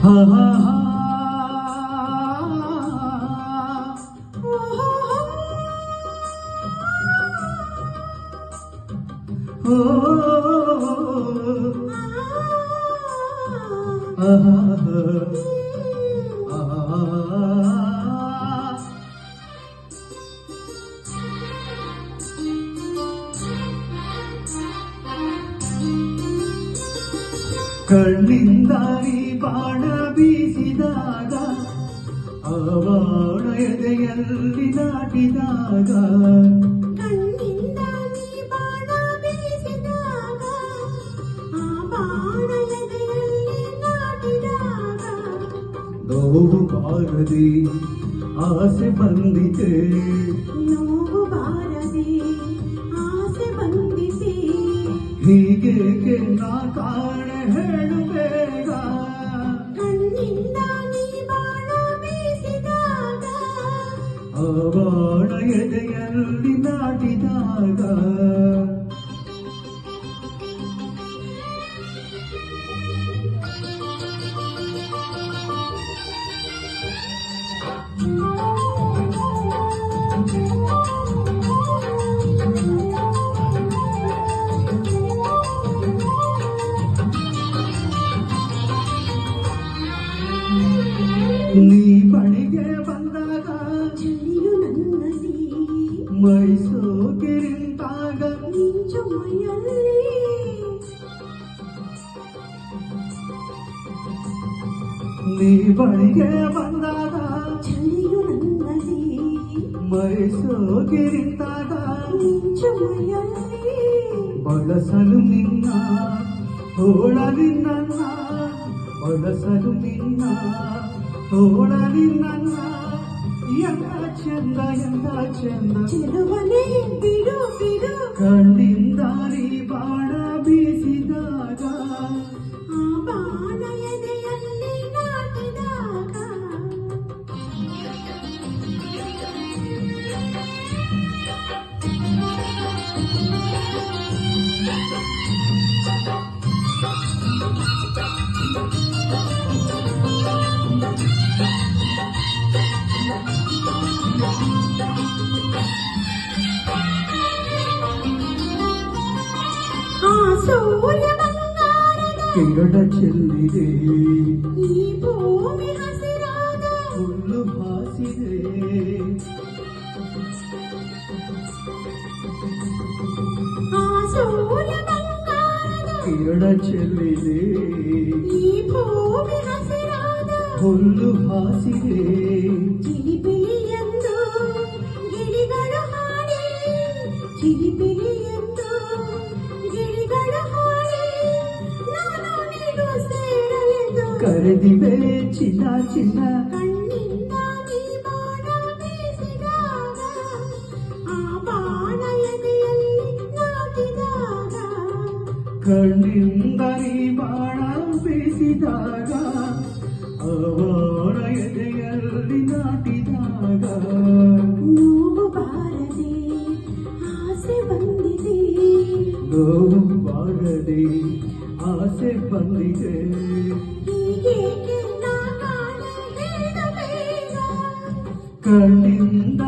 ಹಾ ಹಾ ಹಾ ಓ ಕಣ್ಣಿಂದ ನೀ ಬಾಣ ಬೀಸಿದಾಗ ಆ ಬಾಣ ಎದೆಯಲ್ಲಿ ನಾಟಿದಾಗ ಕಣ್ಣಿಂದ ನೀ ಬಾಣ ಬೀಸಿದಾಗ ಆ ಬಾಣ ಎದೆಯಲ್ಲಿ ನಾಟಿದಾಗ ನೋವು ಬಾರದೆ ಆಸೆ ಬಂದಿದೆ ನೋವು ಬಾರದೆ ಆಸೆ ಬಂದಿದೆ ಹೀಗೇಕೆ ನಾ ಕಾರಣ ಹೇಳು ಬೇಗ ಕಣ್ಣಿಂದ ನೀ ಬಾಣ ಬೀಸಿದಾಗ ಆ ಬಾಣ ಎದೆಯಲ್ಲಿ ನಾಟಿದಾಗ ನೀ ಬಳಿಗೆ ಬಂದಾಗ ಚಳಿಯು ನನ್ನಲ್ಲಿ ಮೈಸೂರಿನಿಂದಾಗ ಮಿಂಚು ಮೈಯಲ್ಲಿ ನೀ ಬಳಿಗೆ ಬಂದಾಗ ಚಳಿಯು ನನ್ನಲ್ಲಿ ಮೈಸೂರಿನಿಂದಾಗ ಮಿಂಚು ಮೈಯಲ್ಲಿ ಬಳಸಲು ನಿನ್ನ ತೋಳಲಿ ನನ್ನ ಬಳಸಲು ನಿನ್ನ ತೋಳಲಿ ನನ್ನ ಎಂದ ಚಂದ ಎಂದ ಚಂದ ಚೆಲುವನೆ ಬಿಡು ಬಿಡು ಕಣ್ಣಿಂದ ನೀ ಬಾಣ ಬೀಸಿದಾಗ ಆ ಬಾಣ ಎದೆಯಲ್ಲಿ ನಾಟಿದಾಗ ಆ ಸೂರ್ಯ ಬಂಗಾರದ ಕಿರಣ ಚೆಲ್ಲಿದೆ ಈ ಭೂಮಿ ಹಸಿರಾದ ಹುಲ್ಲು ಹಾಸಿದೆ ಆ ಸೂರ್ಯ ಬಂಗಾರದ ಕಿರಣ ಚೆಲ್ಲಿದೆ ಈ ಭೂಮಿ ಹಸಿರಾದ ಹುಲ್ಲು ಹಾಸಿದೆ ಚಿಲಿಪಿಲಿಯೆಂದು ಗಿಳಿಗಳು ಹಾಡಿ ಚಿಲಿಪಿಲಿಯೆಂದು ಗಿಳಿಗಳು ಹಾಡಿ ನಾನು ನೀನು ಸೇರಲೆಂದು ಕರೆದಿವೆ ಚಿನ್ನ ಚಿನ್ನ ಕಣ್ಣಿಂದ ನೀ ಬಾಣ ಬೀಸಿದಾಗ ಆ ಬಾಣ ಎದೆಯಲ್ಲಿ ನಾಟಿದಾಗ ಕಣ್ಣಿಂದ ನೀ ಬಾಣ ಬೀಸಿದಾಗ ಆ ಬಾಣ ಎದೆಯಲ್ಲಿ ನಾಟಿದಾಗ ನೋವು ಬಾರದೆ ಆಸೆ ಬಂದಿದೆ ನೋವು ಬಾರದೆ ಆಸೆ ಬಂದಿದೆ ಹೀಗೇಕೆ ನಾ ಕಾಣೆ ಹೇಳಬೇಡ ಕಣ್ಣಿಂದ